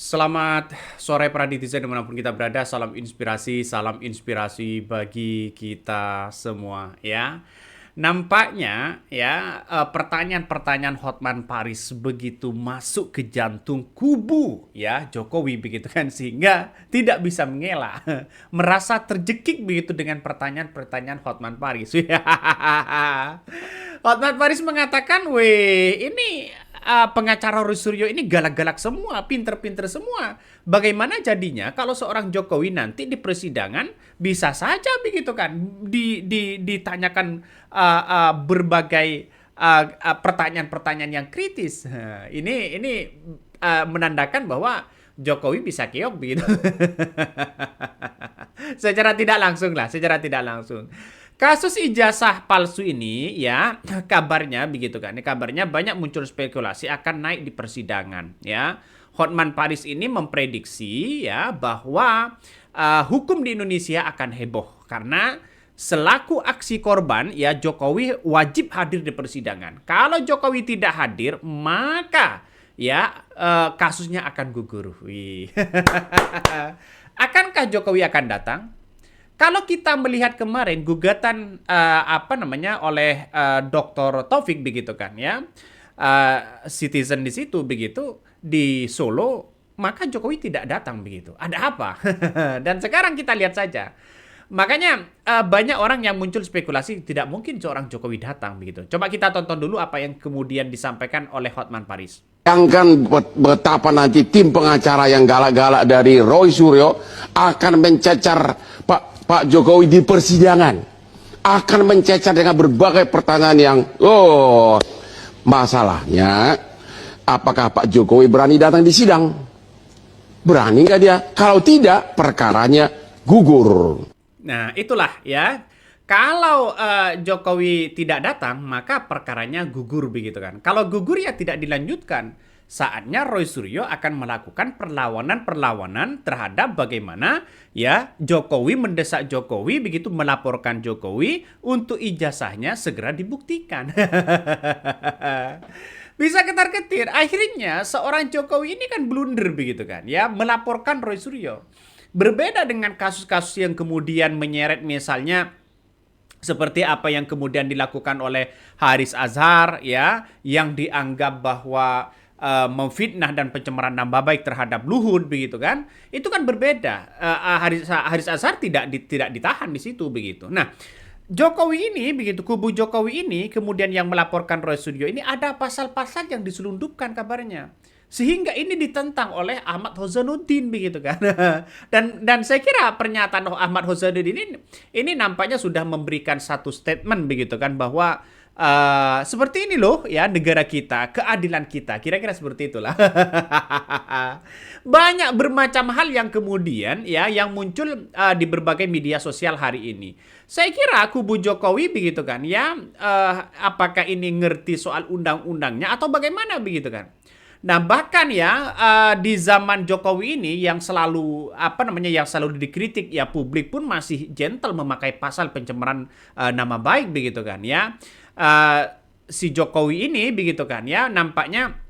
Selamat sore para netizen dimanapun kita berada. Salam inspirasi bagi kita semua ya. Nampaknya ya pertanyaan-pertanyaan Hotman Paris begitu masuk ke jantung kubu ya Jokowi begitu kan, sehingga tidak bisa mengelak, merasa terjekik begitu dengan pertanyaan-pertanyaan Hotman Paris. Hotman Paris mengatakan, "Weh, ini pengacara Roy Suryo ini galak-galak semua, pinter-pinter semua. Bagaimana jadinya kalau seorang Jokowi nanti di persidangan bisa saja begitu kan ditanyakan berbagai pertanyaan-pertanyaan yang kritis." Ini menandakan bahwa Jokowi bisa keok begitu. Secara tidak langsung. Kasus ijazah palsu ini ya kabarnya begitu kan. Kabarnya banyak muncul spekulasi akan naik di persidangan ya. Hotman Paris ini memprediksi ya bahwa hukum di Indonesia akan heboh karena selaku aksi korban ya Jokowi wajib hadir di persidangan. Kalau Jokowi tidak hadir maka ya kasusnya akan gugur. Wih. Akankah Jokowi akan datang? Kalau kita melihat kemarin gugatan oleh Dr. Taufik begitu kan ya, citizen di situ begitu di Solo, maka Jokowi tidak datang begitu. Ada apa? Dan sekarang kita lihat saja. Makanya banyak orang yang muncul spekulasi tidak mungkin seorang Jokowi datang begitu. Coba kita tonton dulu apa yang kemudian disampaikan oleh Hotman Paris. Bayangkan betapa nanti tim pengacara yang galak-galak dari Roy Suryo akan mencecar Pak Jokowi di persidangan, akan mencecar dengan berbagai pertanyaan yang masalahnya apakah Pak Jokowi berani datang di sidang? Berani nggak dia? Kalau tidak, perkaranya gugur. Nah, itulah ya. Kalau Jokowi tidak datang, maka perkaranya gugur begitu kan. Kalau gugur ya tidak dilanjutkan. Saatnya Roy Suryo akan melakukan perlawanan terhadap bagaimana ya Jokowi mendesak Jokowi begitu, melaporkan Jokowi untuk ijazahnya segera dibuktikan. Bisa ketar-ketir. Akhirnya seorang Jokowi ini kan blunder begitu kan ya, melaporkan Roy Suryo. Berbeda dengan kasus-kasus yang kemudian menyeret misalnya seperti apa yang kemudian dilakukan oleh Haris Azhar ya, yang dianggap bahwa memfitnah dan pencemaran nama baik terhadap Luhut begitu kan. Itu kan berbeda. Haris Azhar tidak ditahan di situ begitu. Nah, Jokowi ini begitu, kubu Jokowi ini kemudian yang melaporkan Roy Suryo ini ada pasal-pasal yang diselundupkan kabarnya. Sehingga ini ditentang oleh Ahmad Hosanuddin begitu kan. Dan saya kira pernyataan Ahmad Hosanuddin ini nampaknya sudah memberikan satu statement begitu kan, bahwa seperti ini loh ya negara kita, keadilan kita, kira-kira seperti itulah. Banyak bermacam hal yang kemudian ya yang muncul di berbagai media sosial hari ini. Saya kira kubu Jokowi begitu kan ya, apakah ini ngerti soal undang-undangnya atau bagaimana begitu kan. Nah, bahkan ya di zaman Jokowi ini yang selalu yang selalu dikritik ya, publik pun masih gentle memakai pasal pencemaran nama baik begitu kan ya. Si Jokowi ini begitu kan ya, nampaknya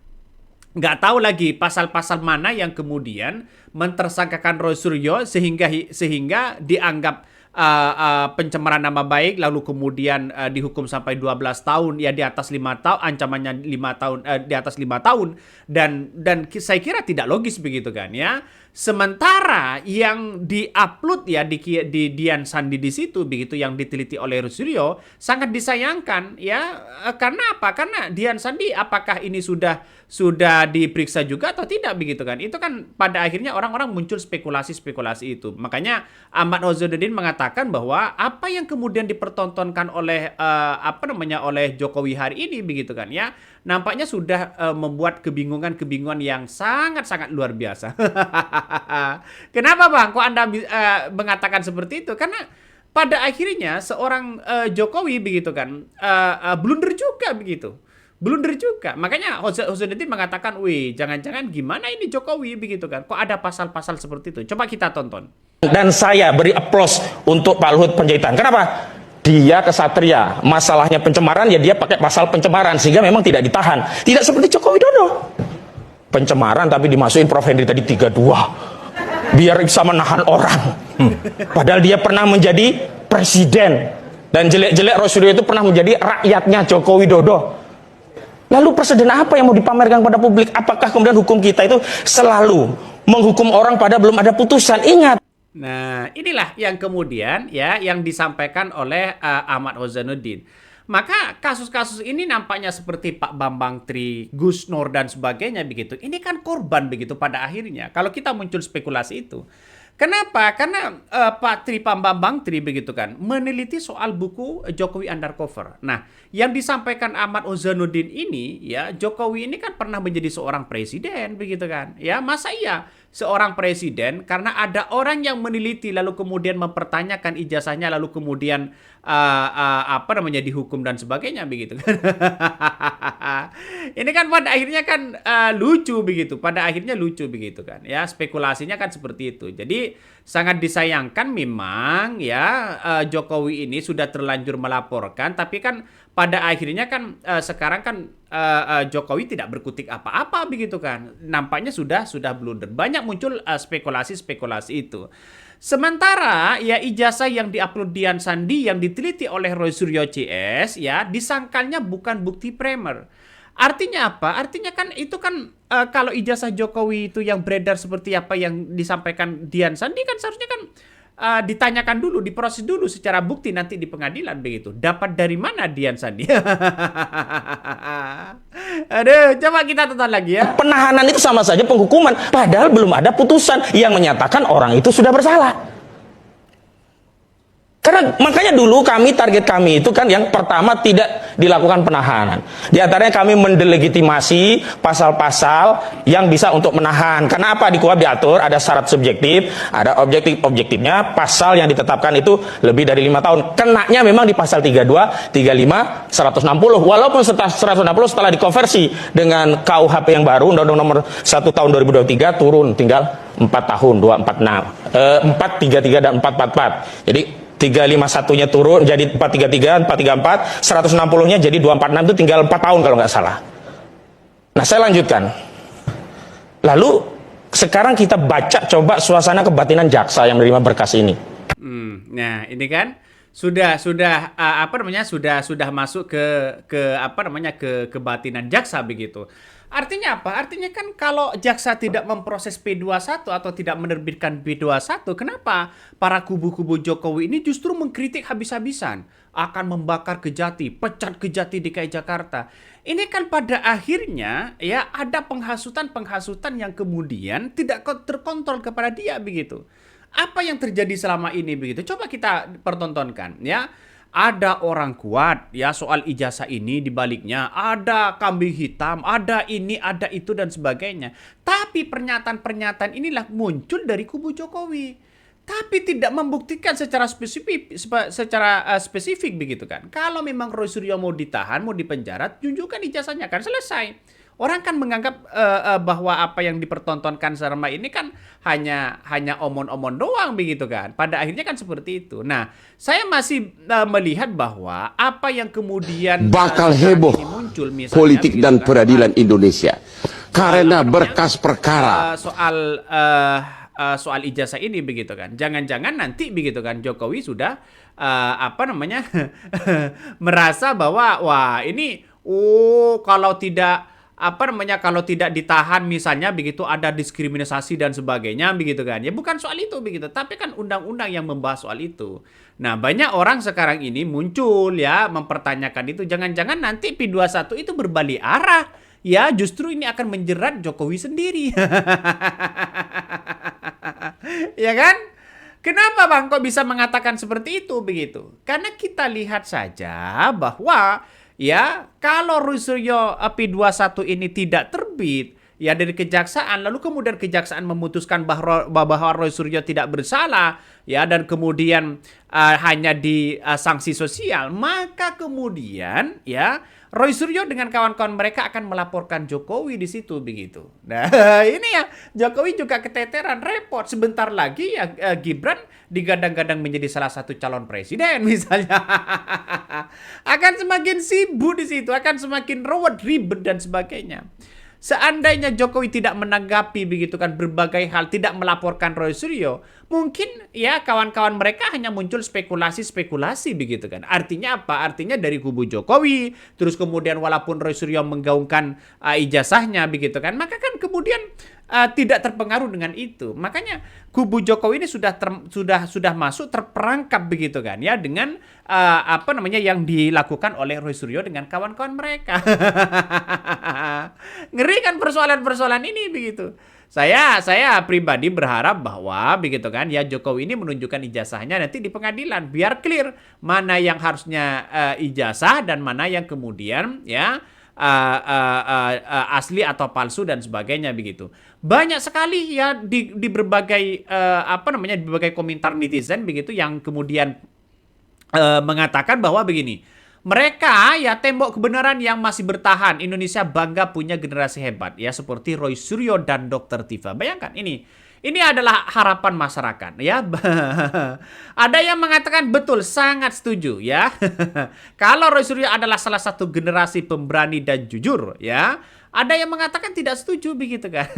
nggak tahu lagi pasal-pasal mana yang kemudian mentersangkakan Roy Suryo sehingga dianggap pencemaran nama baik, lalu kemudian dihukum sampai 12 tahun ya, di atas 5 tahun, ancamannya 5 tahun, di atas 5 tahun, dan saya kira tidak logis begitu kan ya. Sementara yang diupload ya di Dian Sandi di situ begitu, yang diteliti oleh Roy Suryo, sangat disayangkan ya. Karena apa? Karena Dian Sandi apakah ini sudah diperiksa juga atau tidak begitu kan. Itu kan pada akhirnya orang-orang muncul spekulasi-spekulasi itu. Makanya Ahmad Hosanuddin mengatakan bahwa apa yang kemudian dipertontonkan oleh oleh Jokowi hari ini begitu kan ya, nampaknya sudah membuat kebingungan yang sangat-sangat luar biasa. Kenapa Bang? Kok Anda mengatakan seperti itu? Karena pada akhirnya seorang Jokowi begitu kan blunder juga begitu. Blunder juga. Makanya Hosanuddin mengatakan, "Wih, jangan-jangan gimana ini Jokowi begitu kan? Kok ada pasal-pasal seperti itu?" Coba kita tonton. Dan saya beri aplaus untuk Pak Luhut Panjaitan. Kenapa? Dia kesatria. Masalahnya pencemaran ya dia pakai pasal pencemaran sehingga memang tidak ditahan. Tidak seperti Joko Widodo. pencemaran tapi dimasukin Prof Henry tadi 32 biar bisa menahan orang. Padahal dia pernah menjadi presiden dan jelek-jelek Roy Suryo itu pernah menjadi rakyatnya Joko Widodo. Lalu presiden apa yang mau dipamerkan pada publik? Apakah kemudian hukum kita itu selalu menghukum orang pada belum ada putusan? Ingat. Nah, inilah yang kemudian ya yang disampaikan oleh Ahmad Hosanuddin. Maka kasus-kasus ini nampaknya seperti Pak Bambang Tri, Gus Nur dan sebagainya begitu. Ini kan korban begitu pada akhirnya. Kalau kita muncul spekulasi itu. Kenapa? Karena Pak Bambang Tri begitu kan meneliti soal buku Jokowi Undercover. Nah, yang disampaikan Ahmad Hosanuddin ini ya Jokowi ini kan pernah menjadi seorang presiden begitu kan. Ya, masa iya seorang presiden karena ada orang yang meneliti lalu kemudian mempertanyakan ijazahnya lalu kemudian dihukum dan sebagainya begitu kan. Ini kan pada akhirnya kan lucu begitu. Pada akhirnya lucu begitu kan. Ya, spekulasinya kan seperti itu. Jadi sangat disayangkan memang ya Jokowi ini sudah terlanjur melaporkan tapi kan pada akhirnya kan sekarang kan Jokowi tidak berkutik apa-apa begitu kan. Nampaknya sudah blunder. Banyak muncul spekulasi-spekulasi itu. Sementara ya ijazah yang diupload Dian Sandi yang diteliti oleh Roy Suryo CS ya disangkalnya bukan bukti primer. Artinya apa? Artinya kan itu kan kalau ijazah Jokowi itu yang beredar seperti apa yang disampaikan Dian Sandi kan seharusnya kan ditanyakan dulu, diproses dulu secara bukti nanti di pengadilan begitu. Dapat dari mana Dian Sandi? Aduh, coba kita tonton lagi ya. Penahanan itu sama saja penghukuman, padahal belum ada putusan yang menyatakan orang itu sudah bersalah. Karena makanya dulu target kami itu kan yang pertama tidak dilakukan penahanan. Di antaranya kami mendelegitimasi pasal-pasal yang bisa untuk menahan. Karena apa? Di KUHP diatur ada syarat subjektif, ada objektifnya. Pasal yang ditetapkan itu lebih dari 5 tahun. Kenanya memang di pasal 32, 35, 160. Walaupun 160 setelah dikonversi dengan KUHP yang baru, Undang-Undang nomor 1 tahun 2023 turun tinggal 4 tahun, 246, 433 dan 444. Jadi 351-nya turun jadi 433, 434, 160-nya jadi 246 itu tinggal 4 tahun kalau nggak salah. Nah, saya lanjutkan. Lalu sekarang kita baca coba suasana kebatinan jaksa yang menerima berkas ini. Nah, ini kan sudah masuk ke kebatinan jaksa begitu. Artinya apa? Artinya kan kalau jaksa tidak memproses P21 atau tidak menerbitkan P21, kenapa para kubu-kubu Jokowi ini justru mengkritik habis-habisan? Akan membakar Kejati, pecat Kejati DKI Jakarta. Ini kan pada akhirnya ya ada penghasutan yang kemudian tidak terkontrol kepada dia begitu. Apa yang terjadi selama ini begitu? Coba kita pertontonkan ya. Ada orang kuat ya soal ijazah ini dibaliknya ada kambing hitam, ada ini, ada itu dan sebagainya. Tapi pernyataan-pernyataan inilah muncul dari kubu Jokowi. Tapi tidak membuktikan secara spesifik begitu kan. Kalau memang Roy Suryo mau ditahan, mau dipenjara, tunjukkan ijazahnya kan selesai. Orang kan menganggap bahwa apa yang dipertontonkan selama ini kan hanya omon-omon doang begitu kan. Pada akhirnya kan seperti itu. Nah, saya masih melihat bahwa apa yang kemudian bakal heboh muncul misalnya politik dan kan, peradilan Indonesia karena berkas perkara soal ijazah ini begitu kan. Jangan-jangan nanti begitu kan Jokowi sudah merasa bahwa wah ini kalau tidak ditahan misalnya begitu ada diskriminasi dan sebagainya begitu kan. Ya bukan soal itu begitu, tapi kan undang-undang yang membahas soal itu. Nah, banyak orang sekarang ini muncul ya mempertanyakan itu. Jangan-jangan nanti P21 itu berbalik arah. Ya, justru ini akan menjerat Jokowi sendiri. Ya kan? Kenapa Bang kok bisa mengatakan seperti itu begitu? Karena kita lihat saja bahwa ya, kalau Roy Suryo P21 ini tidak terbit ya dari kejaksaan, lalu kemudian kejaksaan memutuskan bahwa Roy Suryo tidak bersalah ya dan kemudian hanya di sanksi sosial, maka kemudian ya Roy Suryo dengan kawan-kawan mereka akan melaporkan Jokowi di situ begitu. Nah, ini ya Jokowi juga keteteran, repot. Sebentar lagi ya Gibran digadang-gadang menjadi salah satu calon presiden misalnya. Akan semakin sibuk di situ, akan semakin ruwet, ribet dan sebagainya. seandainya Jokowi tidak menanggapi begitu kan berbagai hal, tidak melaporkan Roy Suryo, mungkin ya kawan-kawan mereka hanya muncul spekulasi-spekulasi begitu kan. Artinya apa? Artinya dari kubu Jokowi, terus kemudian walaupun Roy Suryo menggaungkan ijazahnya begitu kan, maka kan kemudian tidak terpengaruh dengan itu. Makanya kubu Jokowi ini sudah masuk terperangkap begitu kan ya dengan apa namanya yang dilakukan oleh Roy Suryo dengan kawan-kawan mereka. Ngeri kan persoalan-persoalan ini begitu. Saya pribadi berharap bahwa begitu kan ya Jokowi ini menunjukkan ijazahnya nanti di pengadilan biar clear mana yang harusnya ijazah dan mana yang kemudian ya asli atau palsu dan sebagainya begitu. Banyak sekali ya di berbagai apa namanya di berbagai komentar netizen begitu yang kemudian mengatakan bahwa begini, mereka ya tembok kebenaran yang masih bertahan. Indonesia bangga punya generasi hebat ya seperti Roy Suryo dan Dr. Tiva. Bayangkan ini adalah harapan masyarakat ya. Ada yang mengatakan betul, sangat setuju ya. Kalau Roy Suryo adalah salah satu generasi pemberani dan jujur ya. Ada yang mengatakan tidak setuju begitu kan.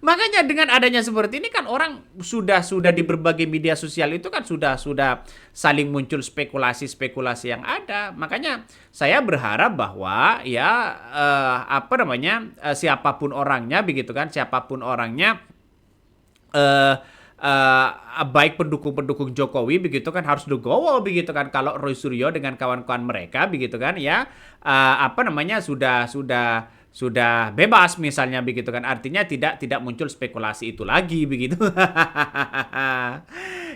Makanya dengan adanya seperti ini kan orang sudah di berbagai media sosial itu kan sudah saling muncul spekulasi-spekulasi yang ada. Makanya saya berharap bahwa ya apa namanya siapapun orangnya begitu kan, siapapun orangnya baik pendukung-pendukung Jokowi begitu kan harus legowo begitu kan kalau Roy Suryo dengan kawan-kawan mereka begitu kan ya apa namanya sudah bebas misalnya begitu kan, artinya tidak muncul spekulasi itu lagi begitu.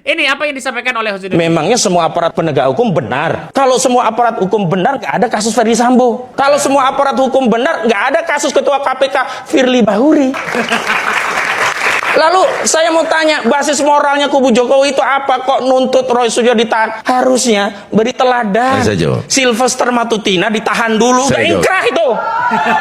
Ini apa yang disampaikan oleh Hussein. Memangnya semua aparat penegak hukum benar? Kalau semua aparat hukum benar, nggak ada kasus Ferdy Sambo. Kalau semua aparat hukum benar, nggak ada kasus Ketua KPK Firly Bahuri. Lalu saya mau tanya, basis moralnya kubu Jokowi itu apa kok nuntut Roy Suryo ditahan? Harusnya beri teladan. Sylvester Matutina ditahan dulu, nggak ingkrah itu.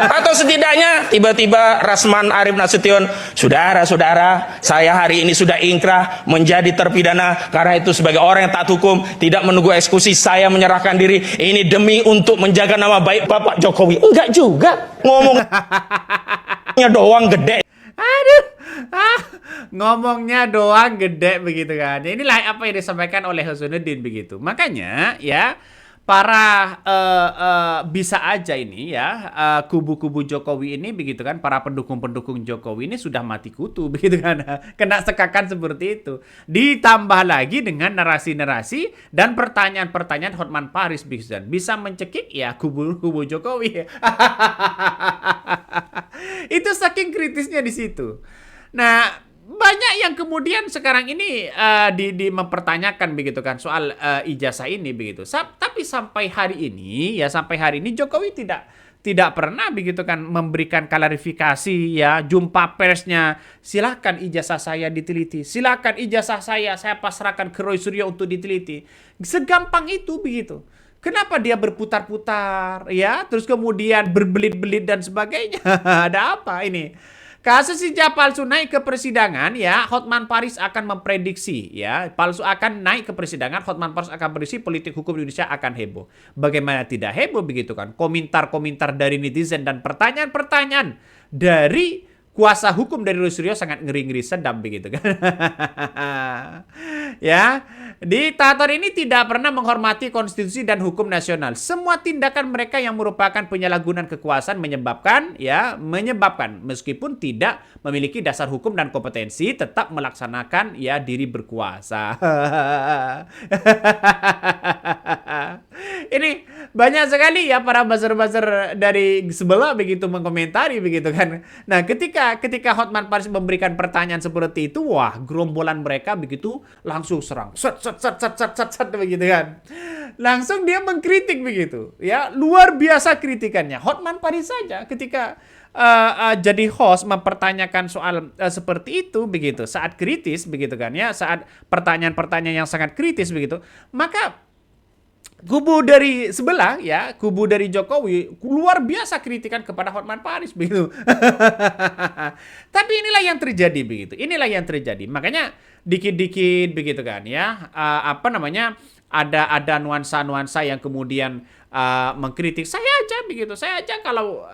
Atau setidaknya tiba-tiba Rasman Arif Nasution, saudara-saudara, saya hari ini sudah ingkrah menjadi terpidana karena itu sebagai orang yang taat hukum, tidak menunggu eksekusi, saya menyerahkan diri. Ini demi untuk menjaga nama baik Bapak Jokowi. Enggak juga, ngomongnya doang gede. Aduh, ngomongnya doang gede begitu kan. Inilah apa yang disampaikan oleh Hasanuddin begitu. Makanya ya para bisa aja ini ya kubu-kubu Jokowi ini begitu kan, para pendukung-pendukung Jokowi ini sudah mati kutu begitu kan, kena sekakan seperti itu. Ditambah lagi dengan narasi-narasi dan pertanyaan-pertanyaan Hotman Paris bisa mencekik ya kubu-kubu Jokowi. Itu saking kritisnya di situ. Nah, banyak yang kemudian sekarang ini mempertanyakan begitu kan soal ijazah ini begitu. Tapi sampai hari ini Jokowi tidak pernah begitu kan memberikan klarifikasi ya, jumpa persnya, silakan ijazah saya diteliti, silakan ijazah saya pasrahkan ke Roy Suryo untuk diteliti. Segampang itu begitu. Kenapa dia berputar-putar ya, terus kemudian berbelit-belit dan sebagainya? Ada apa ini? Kasus hijab palsu naik ke persidangan ya, Hotman Paris akan memprediksi ya, palsu akan naik ke persidangan, Hotman Paris akan prediksi politik hukum Indonesia akan heboh. Bagaimana tidak heboh begitu kan? Komentar-komentar dari netizen dan pertanyaan-pertanyaan dari kuasa hukum dari Roy Suryo sangat ngeri-ngeri sedap begitu kan. Ya, diktator ini tidak pernah menghormati konstitusi dan hukum nasional. Semua tindakan mereka yang merupakan penyalahgunaan kekuasaan menyebabkan meskipun tidak memiliki dasar hukum dan kompetensi tetap melaksanakan ya diri berkuasa. Ini banyak sekali ya para buzzer-buzzer dari sebelah begitu mengomentari begitu kan. Nah, ketika Hotman Paris memberikan pertanyaan seperti itu, wah, gerombolan mereka begitu langsung serang. Set begitu kan. Langsung dia mengkritik begitu. Ya, luar biasa kritikannya. Hotman Paris saja ketika jadi host mempertanyakan soal seperti itu begitu, saat kritis begitu kan ya, saat pertanyaan-pertanyaan yang sangat kritis begitu, maka kubu dari sebelah ya, kubu dari Jokowi luar biasa kritikan kepada Hotman Paris begitu. Tapi inilah yang terjadi begitu. Inilah yang terjadi. Makanya dikit-dikit begitu kan ya. Apa namanya? Ada nuansa-nuansa yang kemudian mengkritik. Saya aja begitu. Saya aja kalau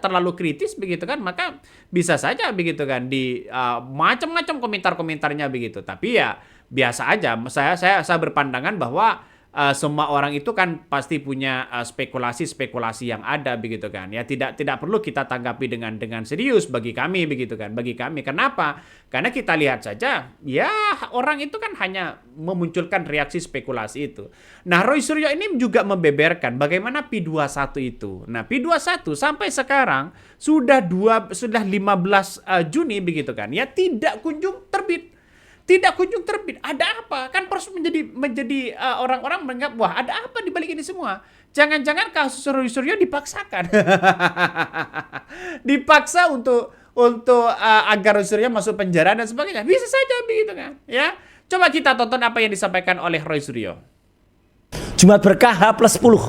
terlalu kritis begitu kan, maka bisa saja begitu kan di macam-macam komentar-komentarnya begitu. Tapi ya biasa aja. Saya berpandangan bahwa semua orang itu kan pasti punya spekulasi-spekulasi yang ada begitu kan. Ya tidak perlu kita tanggapi dengan serius bagi kami begitu kan. Bagi kami. Kenapa? Karena kita lihat saja ya orang itu kan hanya memunculkan reaksi spekulasi itu. Nah, Roy Suryo ini juga membeberkan bagaimana P21 itu. Nah, P21 sampai sekarang sudah 15 Juni begitu kan. Ya tidak kunjung terbit. Tidak kunjung terbit. Ada apa? Kan terus menjadi orang-orang menganggap, wah ada apa di balik ini semua? Jangan-jangan kasus Roy Suryo dipaksakan. Dipaksa untuk agar Roy Suryo masuk penjara dan sebagainya. Bisa saja begitu kan? Ya. Coba kita tonton apa yang disampaikan oleh Roy Suryo. Jumat Berkah H+10.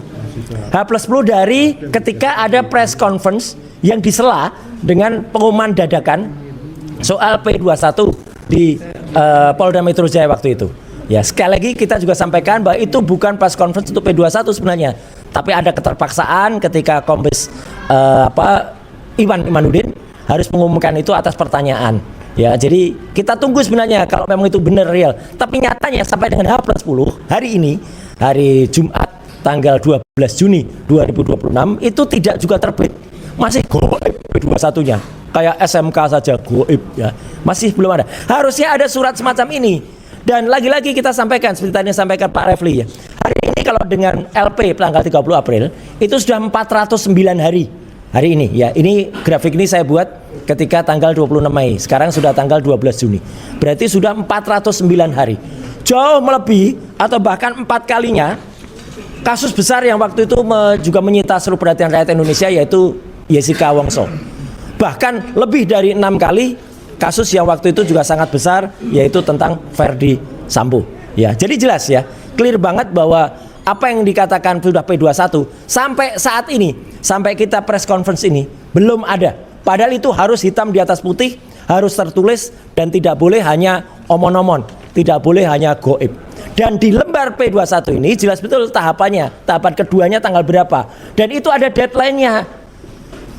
H+10 dari ketika ada press conference yang disela dengan pengumuman dadakan soal P21 di Polda Metro Jaya waktu itu. Ya, sekali lagi kita juga sampaikan bahwa itu bukan press conference untuk P21 sebenarnya, tapi ada keterpaksaan ketika Kombes Iwan Imanuddin harus mengumumkan itu atas pertanyaan. Ya, jadi kita tunggu sebenarnya kalau memang itu benar real. Tapi nyatanya sampai dengan H+10 hari ini, hari Jumat tanggal 12 Juni 2026 itu tidak juga terbit. Masih goib P21-nya. Kayak SMK saja goib ya. Masih belum ada. Harusnya ada surat semacam ini. Dan lagi-lagi kita sampaikan seperti tadi sampaikan Pak Refli ya. Hari ini kalau dengan LP tanggal 30 April itu sudah 409 hari. Hari ini ya. Ini grafik ini saya buat ketika tanggal 26 Mei. Sekarang sudah tanggal 12 Juni. Berarti sudah 409 hari. Jauh melebihi atau bahkan 4 kalinya kasus besar yang waktu itu juga menyita seluruh perhatian rakyat Indonesia, yaitu Jessica Wongso. Bahkan lebih dari 6 kali kasus yang waktu itu juga sangat besar, yaitu tentang Verdi Sambo. Ya, jadi jelas ya, clear banget bahwa apa yang dikatakan sudah P21 sampai saat ini, sampai kita press conference ini belum ada. Padahal itu harus hitam di atas putih, harus tertulis dan tidak boleh hanya omon-omon, tidak boleh hanya goib. Dan di lembar P21 ini jelas betul tahapannya, tahapan keduanya tanggal berapa, dan itu ada deadline-nya.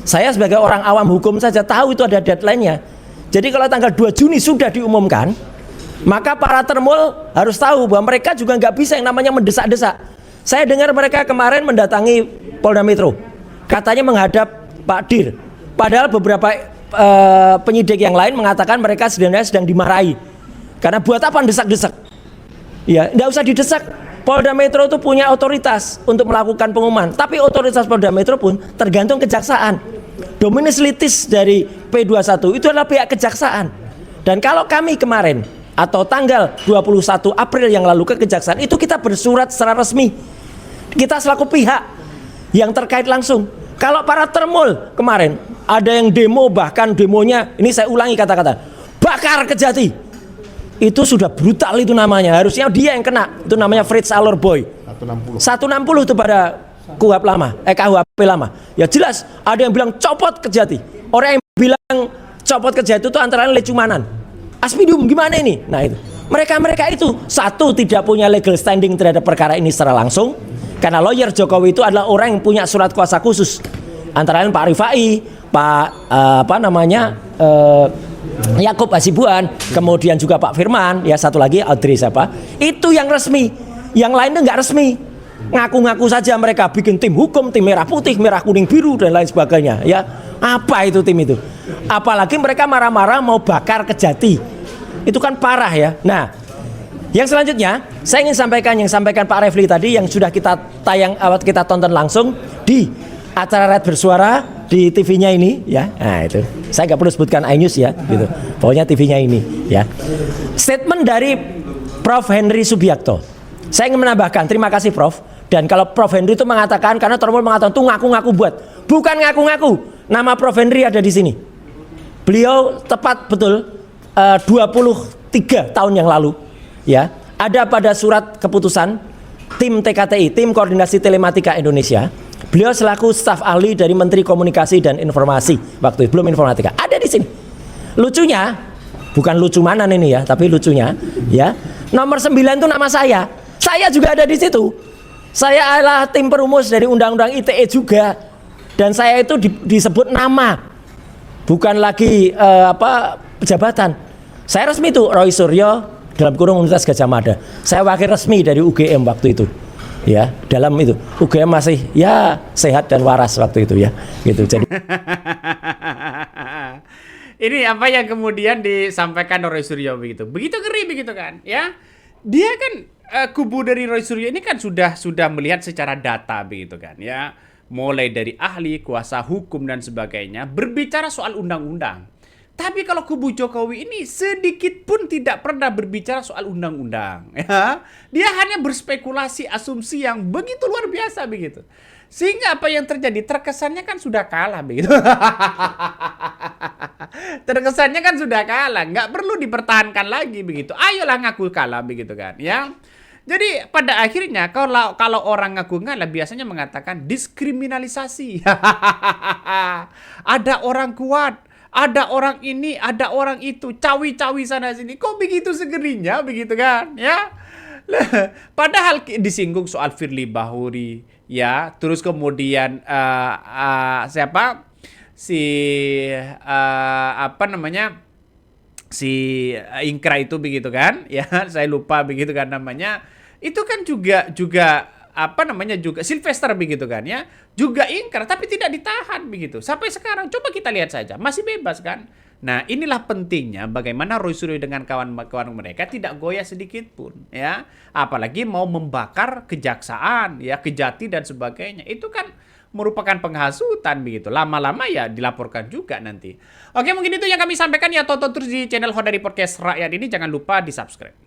Saya sebagai orang awam hukum saja tahu itu ada deadline-nya. Jadi kalau tanggal 2 Juni sudah diumumkan, maka para termul harus tahu bahwa mereka juga nggak bisa yang namanya mendesak-desak. Saya dengar mereka kemarin mendatangi Polda Metro, katanya menghadap Pak Dir. Padahal beberapa penyidik yang lain mengatakan mereka sebenarnya sedang dimarahi. Karena buat apa desak-desak? Ya, nggak usah didesak. Polda Metro itu punya otoritas untuk melakukan pengumuman, tapi otoritas Polda Metro pun tergantung kejaksaan. Dominus litis dari P21 itu adalah pihak kejaksaan. Dan kalau kami kemarin atau tanggal 21 April yang lalu ke kejaksaan, itu kita bersurat secara resmi. Kita selaku pihak yang terkait langsung. Kalau para termul kemarin ada yang demo, bahkan demonya, ini saya ulangi kata-kata, bakar Kejati. Itu sudah brutal itu namanya. Harusnya dia yang kena. Itu namanya Fritz Alor Boy. 160 itu pada KUHP lama, KUHP lama. Ya jelas ada yang bilang copot Kejati. Orang yang bilang copot Kejati itu antara lain Lecumanan. Aspidum gimana ini? Nah itu. Mereka itu satu tidak punya legal standing terhadap perkara ini secara langsung. Karena lawyer Jokowi itu adalah orang yang punya surat kuasa khusus. Antara lain Pak Rifai, Pak Yakub Hasibuan, kemudian juga Pak Firman, ya satu lagi Audrey siapa? Itu yang resmi. Yang lain itu nggak resmi. Ngaku-ngaku saja mereka bikin tim hukum, tim merah putih, merah kuning biru dan lain sebagainya. Ya, apa itu tim itu? Apalagi mereka marah-marah mau bakar Kejati. Itu kan parah ya. Nah, yang selanjutnya saya ingin sampaikan yang sampaikan Pak Refli tadi yang sudah kita kita tonton langsung di acara Rakyat Bersuara di TV-nya ini ya. Nah itu saya nggak perlu sebutkan iNews ya gitu, pokoknya TV-nya ini ya. Statement dari Prof. Henry Subiakto, saya ingin menambahkan terima kasih Prof. Dan kalau Prof. Henry itu mengatakan, karena termul mengatakan itu ngaku-ngaku buat, bukan ngaku-ngaku, nama Prof. Henry ada di sini. Beliau tepat betul 23 tahun yang lalu ya, ada pada surat keputusan tim TKTI, tim Koordinasi Telematika Indonesia. Beliau selaku staf ahli dari Menteri Komunikasi dan Informasi waktu itu, belum informatika. Ada di sini. Lucunya, bukan lucu mana ini ya, tapi lucunya ya, nomor 9 itu nama saya. Saya juga ada di situ. Saya adalah tim perumus dari Undang-Undang ITE juga. Dan saya itu disebut nama, bukan lagi jabatan. Saya resmi itu Roy Suryo dalam kurung Universitas Gadjah Mada. Saya wakil resmi dari UGM waktu itu. Ya, dalam itu UGM masih ya sehat dan waras waktu itu ya. Gitu. Jadi ini apa yang kemudian disampaikan Roy Suryo begitu. Begitu ngeri begitu kan, ya. Dia kan kubu dari Roy Suryo ini kan sudah melihat secara data begitu kan, ya. Mulai dari ahli, kuasa hukum dan sebagainya berbicara soal undang-undang. Tapi kalau kubu Jokowi ini sedikit pun tidak pernah berbicara soal undang-undang, ya. Dia hanya berspekulasi, asumsi yang begitu luar biasa begitu. Sehingga apa yang terjadi? Terkesannya kan sudah kalah begitu. Terkesannya kan sudah kalah, nggak perlu dipertahankan lagi begitu. Ayolah ngaku kalah begitu kan, ya. Jadi pada akhirnya kalau orang ngaku ngalah biasanya mengatakan diskriminalisasi. Ada orang kuat, ada orang ini, ada orang itu, cawi-cawi sana sini. Kok begitu segerinya begitu kan, ya? Padahal disinggung soal Firly Bahuri, ya. Terus kemudian siapa? Si Ingkra itu begitu kan, ya. Saya lupa begitu kan namanya. Itu kan juga juga Sylvester begitu kan, ya. Juga ingkar tapi tidak ditahan begitu. Sampai sekarang coba kita lihat saja masih bebas kan. Nah, inilah pentingnya bagaimana Roy Suryo dengan kawan-kawan mereka tidak goyah sedikit pun, ya. Apalagi mau membakar kejaksaan, ya, Kejati dan sebagainya. Itu kan merupakan penghasutan begitu. Lama-lama ya dilaporkan juga nanti. Oke, mungkin itu yang kami sampaikan ya. Tonton terus di channel Honda Podcast Rakyat ini, jangan lupa di-subscribe.